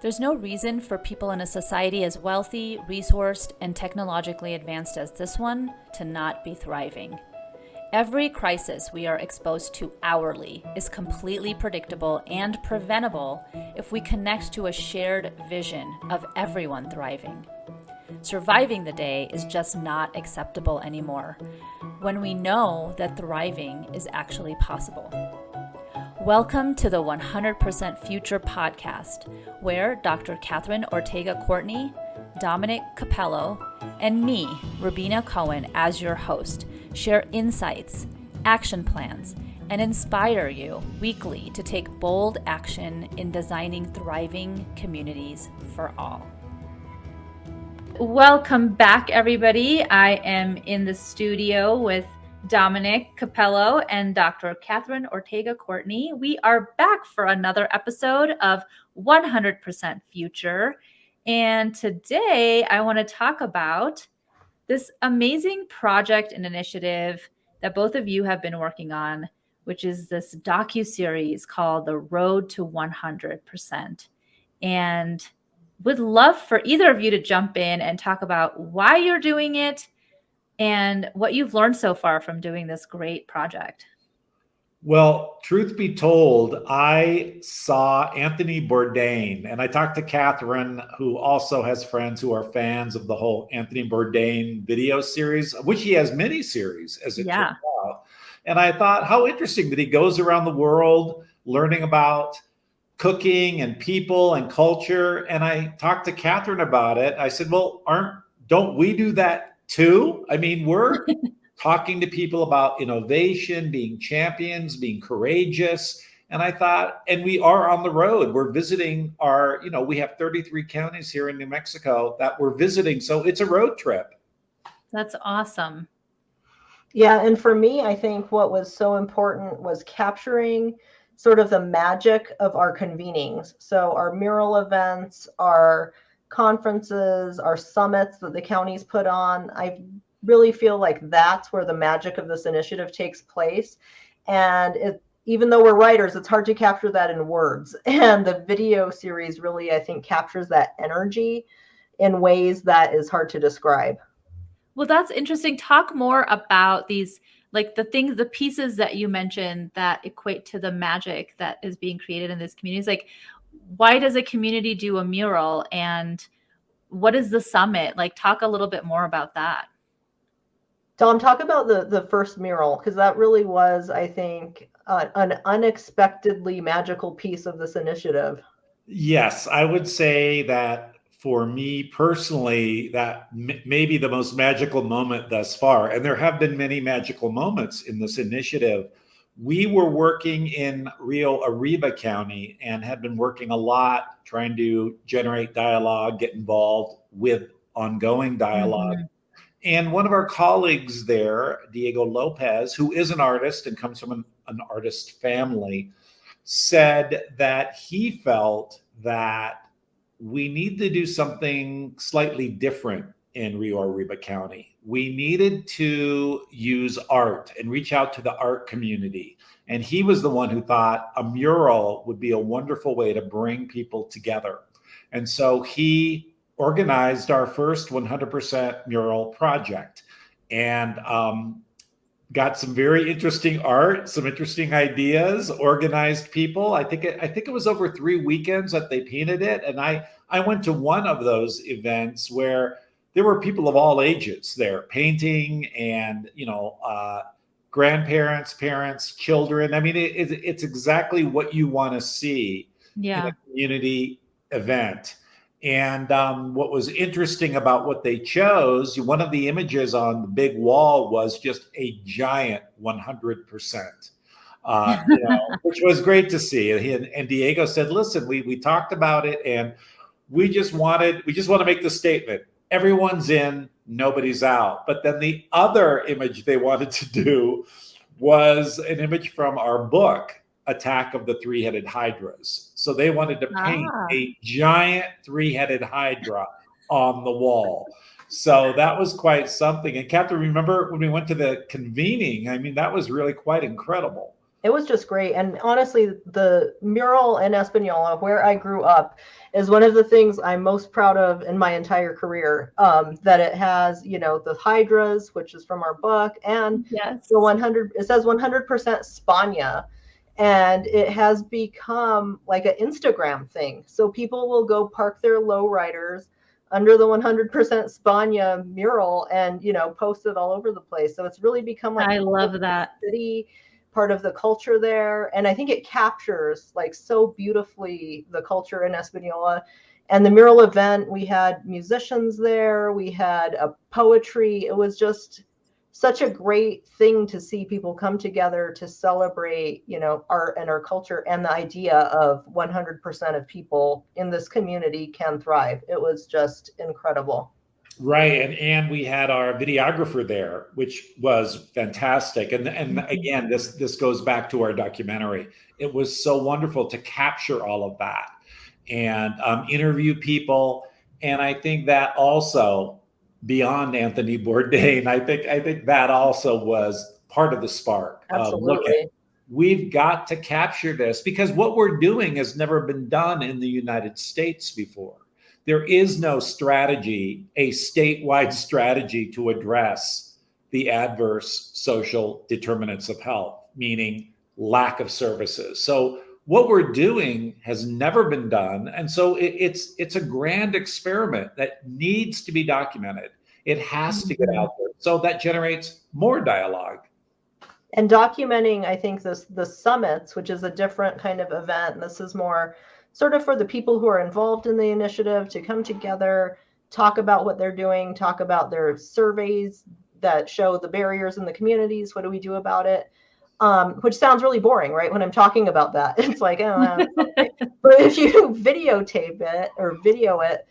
There's no reason for people in a society as wealthy, resourced, and technologically advanced as this one to not be thriving. Every crisis we are exposed to hourly is completely predictable and preventable if we connect to a shared vision of everyone thriving. Surviving the day is just not acceptable anymore when we know that thriving is actually possible. Welcome to the 100% Future podcast, where Dr. Katherine Ortega Courtney, Dominic Cappello, and me, Rabina Cohen, as your host, share insights, action plans, and inspire you weekly to take bold action in designing thriving communities for all. Welcome back, everybody. I am in the studio with Dominic Cappello and Dr. Katherine Ortega Courtney. We are back for another episode of 100% Future. And today I want to talk about this amazing project and initiative that both of you have been working on, which is this docu-series called The Road to 100%. And would love for either of you to jump in and talk about why you're doing it and what you've learned so far from doing this great project. Well, truth be told, I saw Anthony Bourdain, and I talked to Katherine, who also has friends who are fans of the whole Anthony Bourdain video series, which he has many series, as it turns out. And I thought, how interesting that he goes around the world learning about cooking and people and culture. And I talked to Katherine about it. I said, well, don't we do that too? I mean, we're talking to people about innovation, being champions, being courageous. And I thought, and we are on the road. We're visiting we have 33 counties here in New Mexico that we're visiting. So it's a road trip. That's awesome. Yeah. And for me, I think what was so important was capturing sort of the magic of our convenings. So our mural events, our conferences, our summits that the counties put on. I really feel like that's where the magic of this initiative takes place. And even though we're writers, it's hard to capture that in words. And the video series really, I think, captures that energy in ways that is hard to describe. Well, that's interesting. Talk more about these, like the pieces that you mentioned that equate to the magic that is being created in this community. It's like, why does a community do a mural, and what is the summit? Like, talk a little bit more about that. Dom, talk about the first mural, because that really was, I think, an unexpectedly magical piece of this initiative. Yes, I would say that for me personally, that may be the most magical moment thus far. And there have been many magical moments in this initiative. We were working in Rio Arriba County and had been working a lot trying to generate dialogue, get involved with ongoing dialogue. Mm-hmm. And one of our colleagues there, Diego Lopez, who is an artist and comes from an artist family, said that he felt that we need to do something slightly different in Rio Arriba County. We needed to use art and reach out to the art community. And he was the one who thought a mural would be a wonderful way to bring people together. And so he organized our first 100% mural project and got some very interesting art, some interesting ideas, organized people. I think it was over 3 weekends that they painted it. And I went to one of those events where there were people of all ages there painting and, grandparents, parents, children. I mean, it's exactly what you want to see in a community event. And what was interesting about what they chose, one of the images on the big wall was just a giant 100%, which was great to see. And Diego said, listen, we talked about it and we just want to make the statement, everyone's in, nobody's out. But then the other image they wanted to do was an image from our book, Attack of the Three-Headed Hydras. So they wanted to paint a giant three-headed hydra on the wall. So that was quite something. And Katherine, remember when we went to the convening? I mean, that was really quite incredible. It was just great. And honestly, the mural in Espanola, where I grew up, is one of the things I'm most proud of in my entire career. That it has, the hydras, which is from our book, and Yes. the 100, it says 100% Spania. And it has become like an Instagram thing. So people will go park their lowriders under the 100% Spania mural and, post it all over the place. So it's really become like I part of love the that. city, part of the culture there. And I think it captures like so beautifully the culture in Espanola. And the mural event, we had musicians there, we had a poetry. It was just such a great thing to see people come together to celebrate, art and our culture, and the idea of 100% of people in this community can thrive. It was just incredible. Right, and we had our videographer there, which was fantastic. And again, this goes back to our documentary. It was so wonderful to capture all of that and interview people. And I think that also, beyond Anthony Bourdain, I think that also was part of the spark of look at, Absolutely. we've got to capture this because what we're doing has never been done in the United States before. There is no strategy, a statewide strategy to address the adverse social determinants of health, meaning lack of services. So what we're doing has never been done, and so it's a grand experiment that needs to be documented. It has to get Mhm. out there, so that generates more dialogue. And documenting, I think, the summits, which is a different kind of event. And this is more sort of for the people who are involved in the initiative to come together, talk about what they're doing, talk about their surveys that show the barriers in the communities. What do we do about it? Which sounds really boring, right? When I'm talking about that, it's like, oh, okay. But if you videotape it or video it,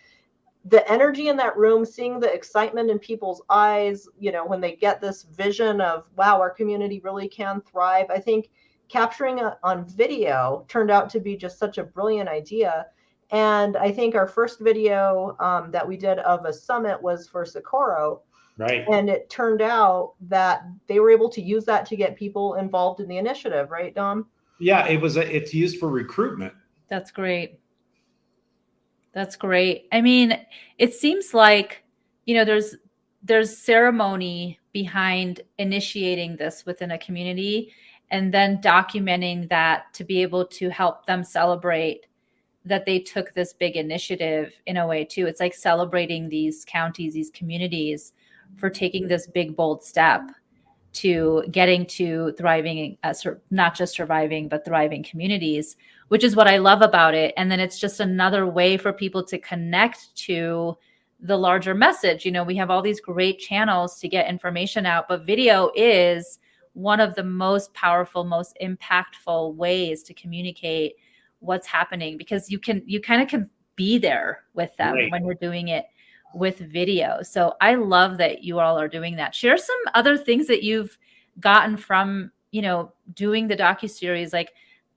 the energy in that room, seeing the excitement in people's eyes, when they get this vision of, wow, our community really can thrive. I think capturing it on video turned out to be just such a brilliant idea. And I think our first video that we did of a summit was for Socorro. Right. And it turned out that they were able to use that to get people involved in the initiative, right, Dom? Yeah, it's used for recruitment. That's great. That's great. I mean, it seems like, there's ceremony behind initiating this within a community and then documenting that to be able to help them celebrate that they took this big initiative in a way too. It's like celebrating these counties, these communities for taking this big, bold step to getting to thriving, not just surviving, but thriving communities, which is what I love about it. And then it's just another way for people to connect to the larger message. We have all these great channels to get information out, but video is one of the most powerful, most impactful ways to communicate what's happening, because you kind of can be there with them Right. when you're doing it with video. So I love that you all are doing that. Share some other things that you've gotten from, doing the docu-series, like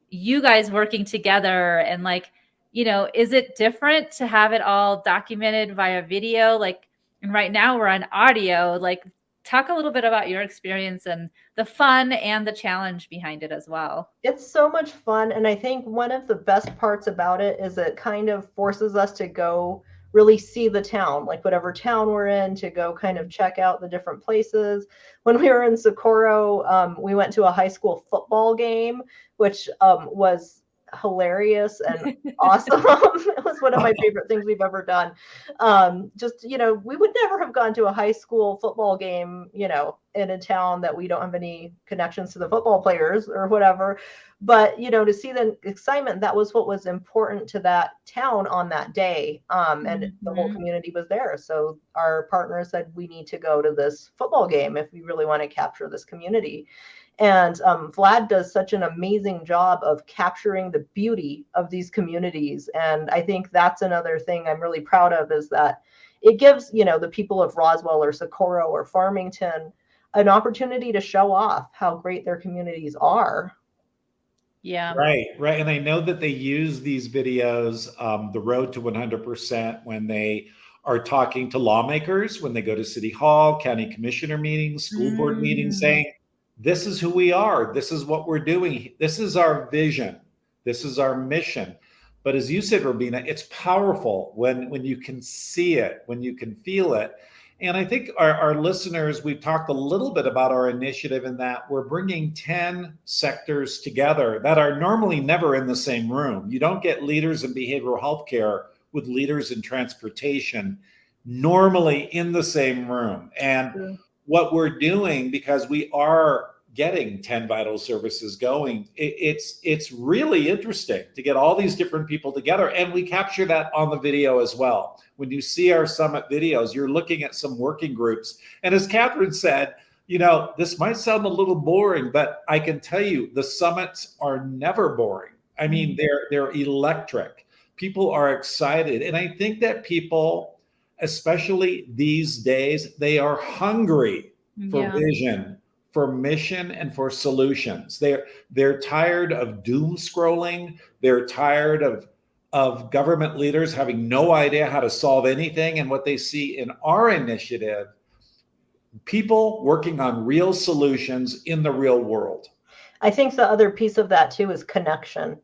you guys working together, and like, is it different to have it all documented via video? Like, and right now we're on audio, like talk a little bit about your experience and the fun and the challenge behind it as well. It's so much fun. And I think one of the best parts about it is it kind of forces us to go really see the town, like whatever town we're in, to go kind of check out the different places. When we were in Socorro, we went to a high school football game, which was hilarious and awesome. It was one of my favorite things we've ever done. Just, we would never have gone to a high school football game, in a town that we don't have any connections to the football players or whatever. But, to see the excitement, that was what was important to that town on that day. And the whole community was there. So our partner said, we need to go to this football game if we really want to capture this community. And Vlad does such an amazing job of capturing the beauty of these communities. And I think that's another thing I'm really proud of, is that it gives, the people of Roswell or Socorro or Farmington an opportunity to show off how great their communities are. Yeah. Right, right. And I know that they use these videos, the road to 100%, when they are talking to lawmakers, when they go to city hall, county commissioner meetings, school board meetings, saying, this is who we are. This is what we're doing. This is our vision. This is our mission. But as you said, Robina, it's powerful when you can see it, when you can feel it. And I think our listeners, we've talked a little bit about our initiative in that we're bringing 10 sectors together that are normally never in the same room. You don't get leaders in behavioral health care with leaders in transportation normally in the same room. And what we're doing, because we are getting 10 vital services going, it's really interesting to get all these different people together, and we capture that on the video as well. When you see our summit videos, you're looking at some working groups, and as Katherine said, this might sound a little boring, but I can tell you the summits are never boring. I mean, they're electric. People are excited, and I think that people, especially these days, they are hungry for vision, for mission, and for solutions. They're tired of doom scrolling. They're tired of government leaders having no idea how to solve anything. And what they see in our initiative, people working on real solutions in the real world. I think the other piece of that too is connection.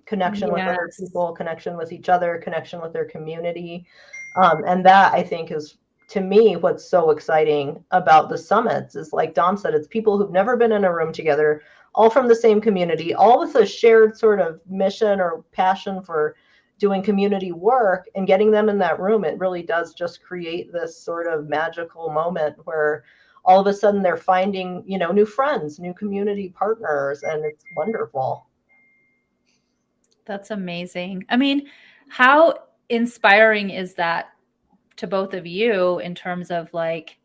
Connection with other people, connection with each other, connection with their community. And that, I think, is, to me, what's so exciting about the summits is, like Dom said, it's people who've never been in a room together, all from the same community, all with a shared sort of mission or passion for doing community work, and getting them in that room. It really does just create this sort of magical moment where all of a sudden they're finding, new friends, new community partners, and it's wonderful. That's amazing. I mean, how inspiring is that to both of you in terms of right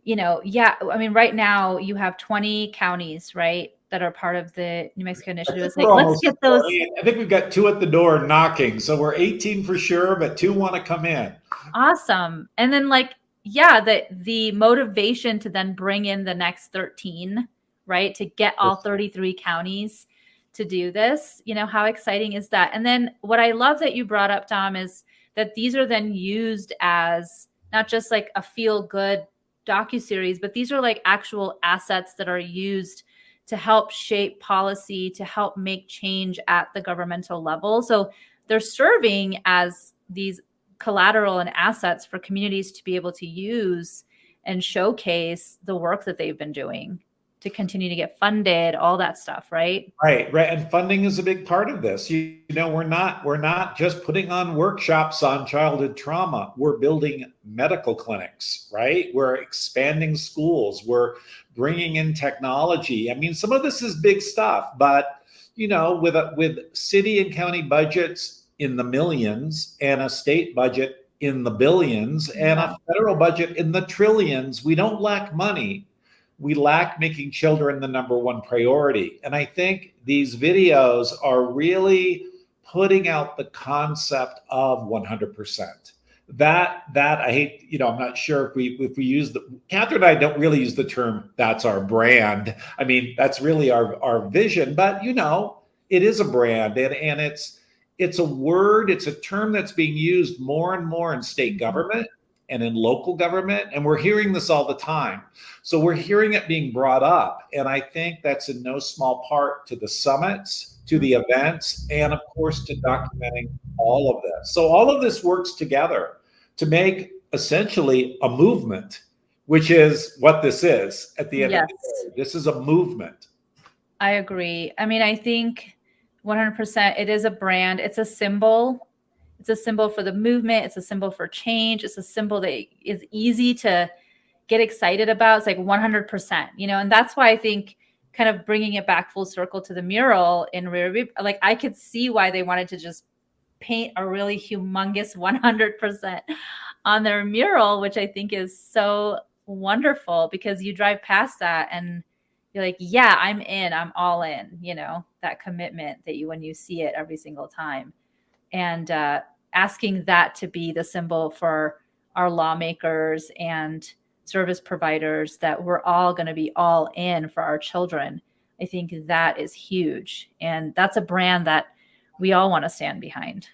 now you have 20 counties, right, that are part of the New Mexico initiative. It's like, let's get those. I think we've got 2 at the door knocking. So we're 18 for sure, but 2 want to come in. Awesome. And then the motivation to then bring in the next 13, right, to get all 33 counties to do this, how exciting is that? And then what I love that you brought up, Dom, is that these are then used as not just like a feel-good docu-series, but these are like actual assets that are used to help shape policy, to help make change at the governmental level. So they're serving as these collateral and assets for communities to be able to use and showcase the work that they've been doing to continue to get funded, all that stuff, right? Right. And funding is a big part of this. We're not just putting on workshops on childhood trauma. We're building medical clinics, right? We're expanding schools. We're bringing in technology. I mean, some of this is big stuff, but with city and county budgets in the millions and a state budget in the billions and a federal budget in the trillions, we don't lack money. We lack making children the number one priority. And I think these videos are really putting out the concept of 100%. That I hate, I'm not sure if we use Katherine and I don't really use the term, that's our brand. I mean, that's really our vision, but it is a brand, and it's a word, it's a term that's being used more and more in state government and in local government. And we're hearing this all the time. So we're hearing it being brought up. And I think that's in no small part to the summits, to the events, and of course to documenting all of this. So all of this works together to make essentially a movement, which is what this is at the end of the day. This is a movement. I agree. I mean, I think 100%, it is a brand. It's a symbol. It's a symbol for the movement. It's a symbol for change. It's a symbol that is easy to get excited about. It's like 100%, and that's why I think kind of bringing it back full circle to the mural in Rear, like I could see why they wanted to just paint a really humongous 100% on their mural, which I think is so wonderful, because you drive past that and you're like, yeah, I'm in, I'm all in, that commitment that when you see it every single time. And asking that to be the symbol for our lawmakers and service providers, that we're all going to be all in for our children. I think that is huge. And that's a brand that we all want to stand behind.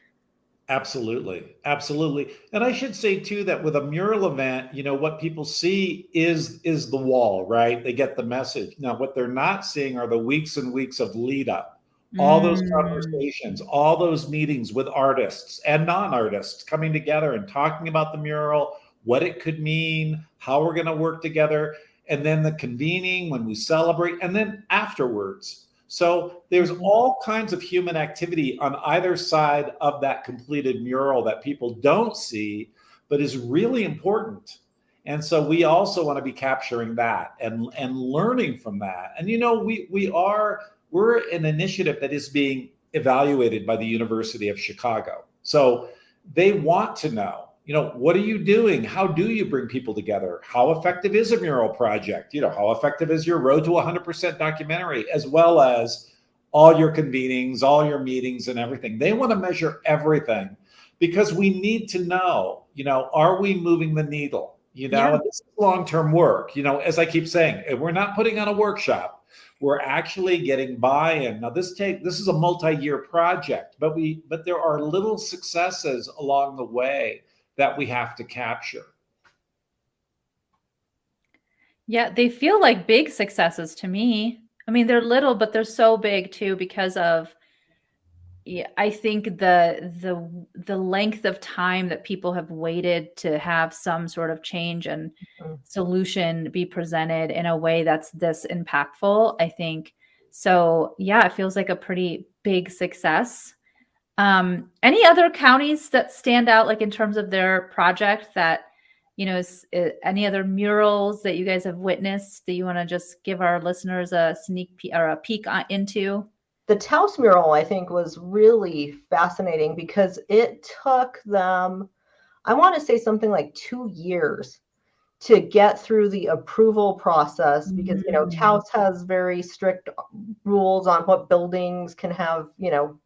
Absolutely. Absolutely. And I should say too that with a mural event, what people see is the wall, right? They get the message. Now, what they're not seeing are the weeks and weeks of lead up, all those Mm. conversations, all those meetings with artists and non-artists coming together and talking about the mural, what it could mean, how we're going to work together, and then the convening when we celebrate, and then afterwards. So there's Mhm. all kinds of human activity on either side of that completed mural that people don't see, but is really important. And so we also want to be capturing that and learning from that. And we're an initiative that is being evaluated by the University of Chicago. So they want to know, what are you doing? How do you bring people together? How effective is a mural project? How effective is your Road to 100% documentary, as well as all your convenings, all your meetings, and everything? They want to measure everything because we need to know, are we moving the needle? Yeah. And this is long-term work. As I keep saying, we're not putting on a workshop. We're actually getting buy-in. Now this is a multi-year project, but there are little successes along the way that we have to capture. Yeah, they feel like big successes to me. I mean, they're little, but they're so big too because of, yeah, I think the length of time that people have waited to have some sort of change and Mm. solution be presented in a way that's this impactful, I think. So, yeah, it feels like a pretty big success. Any other counties that stand out, like in terms of their project that, any other murals that you guys have witnessed that you want to just give our listeners a sneak peek or a peek into? The Taos mural, I think, was really fascinating because it took them, I want to say something like 2 years to get through the approval process because, Mm. Taos has very strict rules on what buildings can have,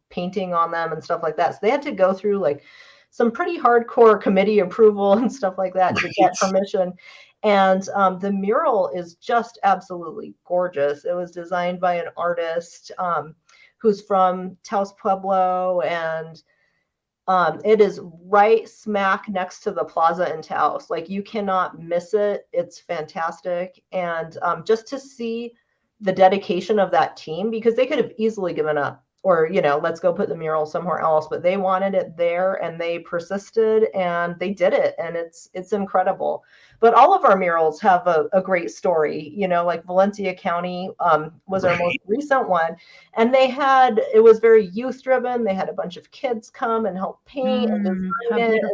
painting on them and stuff like that. So they had to go through like some pretty hardcore committee approval and stuff like that to get Right. permission. And the mural is just absolutely gorgeous. It was designed by an artist who's from Taos Pueblo, and it is right smack next to the plaza in Taos. Like you cannot miss it. It's fantastic. And just to see the dedication of that team, because they could have easily given up or, let's go put the mural somewhere else, but they wanted it there and they persisted and they did it. And it's incredible. But all of our murals have a great story, like Valencia County was our most recent one. And it was very youth driven. They had a bunch of kids come and help paint and How design it. And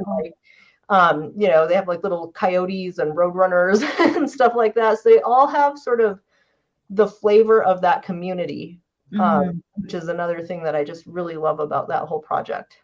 beautiful. like, they have like little coyotes and roadrunners and stuff like that. So they all have sort of the flavor of that community, Mm. which is another thing that I just really love about that whole project.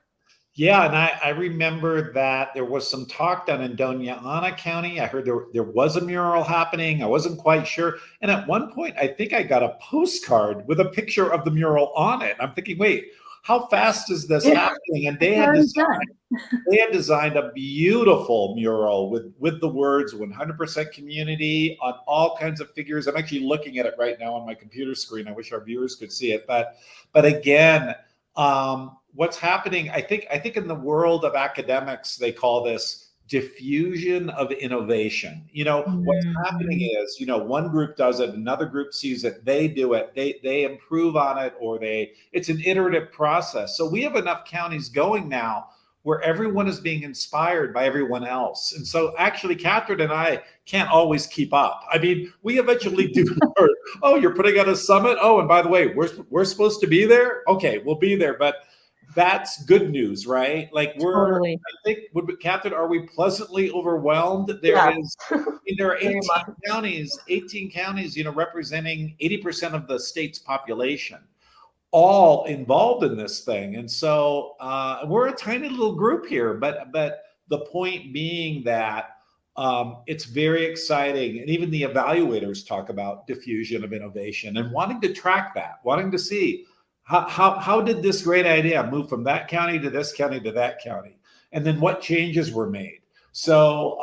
Yeah, and I remember that there was some talk down in Doña Ana County. I heard there was a mural happening. I wasn't quite sure. And at one point, I think I got a postcard with a picture of the mural on it. I'm thinking, wait, how fast is this happening? And It's already done. they had designed a beautiful mural with the words 100% community on all kinds of figures. I'm actually looking at it right now on my computer screen. I wish our viewers could see it. But again, what's happening, I think in the world of academics, they call this diffusion of innovation. What's happening Mhm. is, one group does it, another group sees it, they do it, they improve on it, or it's an iterative process. So we have enough counties going now where everyone is being inspired by everyone else. And so actually, Catherine and I can't always keep up. I mean, we eventually do learn, oh, you're putting on a summit. Oh, and by the way, we're supposed to be there. Okay, we'll be there. But that's good news, right? Like Totally. I think, Catherine, are we pleasantly overwhelmed? Yes, There are very much. 18 counties, representing 80% of the state's population, all involved in this thing. And so we're a tiny little group here, but the point being that it's very exciting. And even the evaluators talk about diffusion of innovation and wanting to track that, wanting to see how did this great idea move from that county to this county to that county? And then what changes were made? So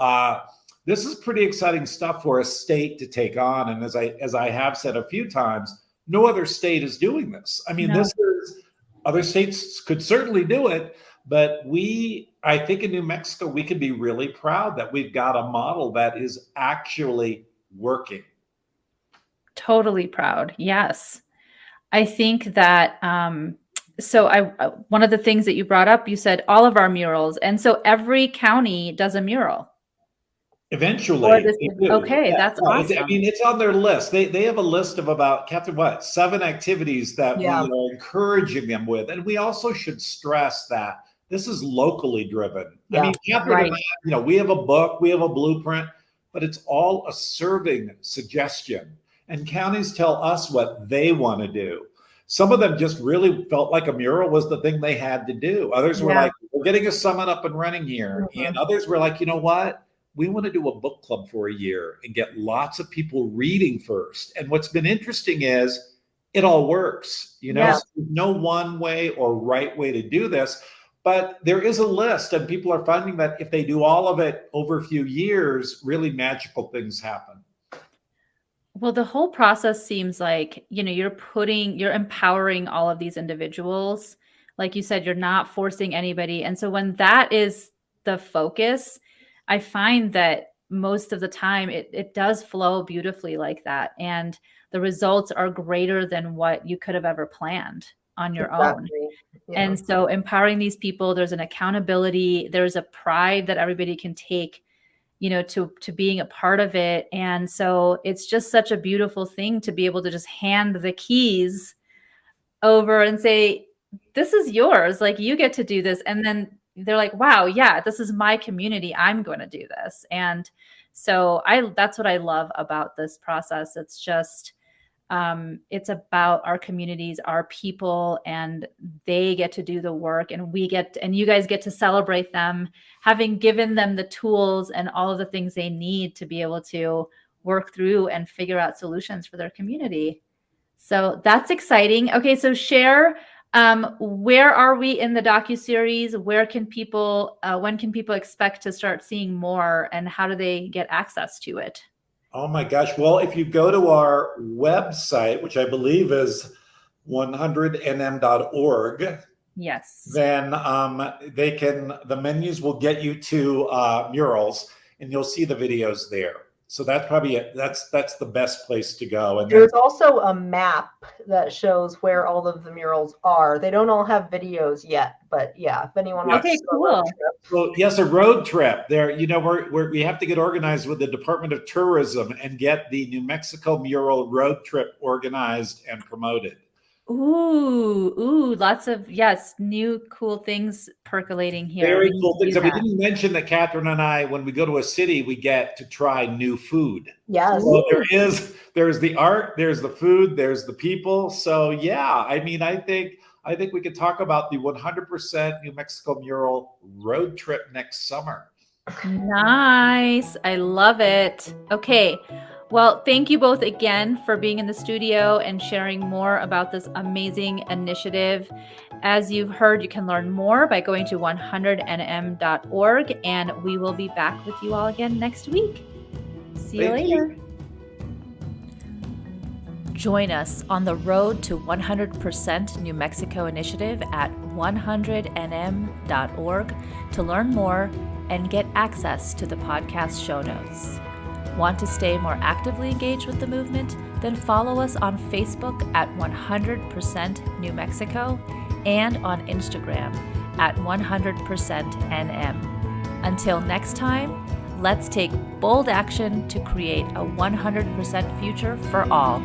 this is pretty exciting stuff for a state to take on. And as I have said a few times, no other state is doing this. I mean, No. other states could certainly do it, But I think in New Mexico, we can be really proud that we've got a model that is actually working. Totally proud. Yes. I think that, one of the things that you brought up, you said all of our murals. And so every county does a mural. Eventually, they do. Okay, Yeah, that's yeah, awesome. it's on their list. They have a list of about, Catherine, 7 activities that we are encouraging them with. And we also should stress that this is locally driven. Yeah, I mean, Catherine and I, we have a book, we have a blueprint, but it's all a serving suggestion. And counties tell us what they want to do. Some of them just really felt like a mural was the thing they had to do. Others were like, we're getting a summit up and running here. And others were like, you know what? We want to do a book club for a year and get lots of people reading first. And what's been interesting is it all works. So there's no one way or right way to do this, but there is a list, and people are finding that if they do all of it over a few years, really magical things happen. Well, the whole process seems like, you're empowering all of these individuals. Like you said, you're not forcing anybody. And so when that is the focus, I find that most of the time it does flow beautifully like that. And the results are greater than what you could have ever planned on your own. Yeah. And so empowering these people, there's an accountability, there's a pride that everybody can take, to being a part of it. And so it's just such a beautiful thing to be able to just hand the keys over and say, this is yours. Like, you get to do this. And then they're like, wow, yeah, this is my community. I'm going to do this. And so that's what I love about this process. It's just, it's about our communities, our people, and they get to do the work, and you guys get to celebrate them, having given them the tools and all of the things they need to be able to work through and figure out solutions for their community. So that's exciting. Okay. So share, where are we in the docu-series? When can people expect to start seeing more, and how do they get access to it? Oh my gosh. Well, if you go to our website, which I believe is 100nm.org, yes, then the menus will get you to murals, and you'll see the videos there. So that's probably it. That's the best place to go. And there's also a map that shows where all of the murals are. They don't all have videos yet, but yeah, if anyone wants to go on a road trip. Well, yes, a road trip there. We have to get organized with the Department of Tourism and get the New Mexico mural road trip organized and promoted. Ooh, lots of, new cool things percolating here. Very cool things. And we didn't mention that Catherine and I, when we go to a city, we get to try new food. Yes. So there's the art, there's the food, there's the people. So yeah, I mean, I think we could talk about the 100% New Mexico mural road trip next summer. Nice. I love it. Okay. Well, thank you both again for being in the studio and sharing more about this amazing initiative. As you've heard, you can learn more by going to 100nm.org, and we will be back with you all again next week. See you later. Join us on the road to 100% New Mexico initiative at 100nm.org to learn more and get access to the podcast show notes. Want to stay more actively engaged with the movement? Then follow us on Facebook at 100% New Mexico and on Instagram at 100%NM. Until next time, let's take bold action to create a 100% future for all.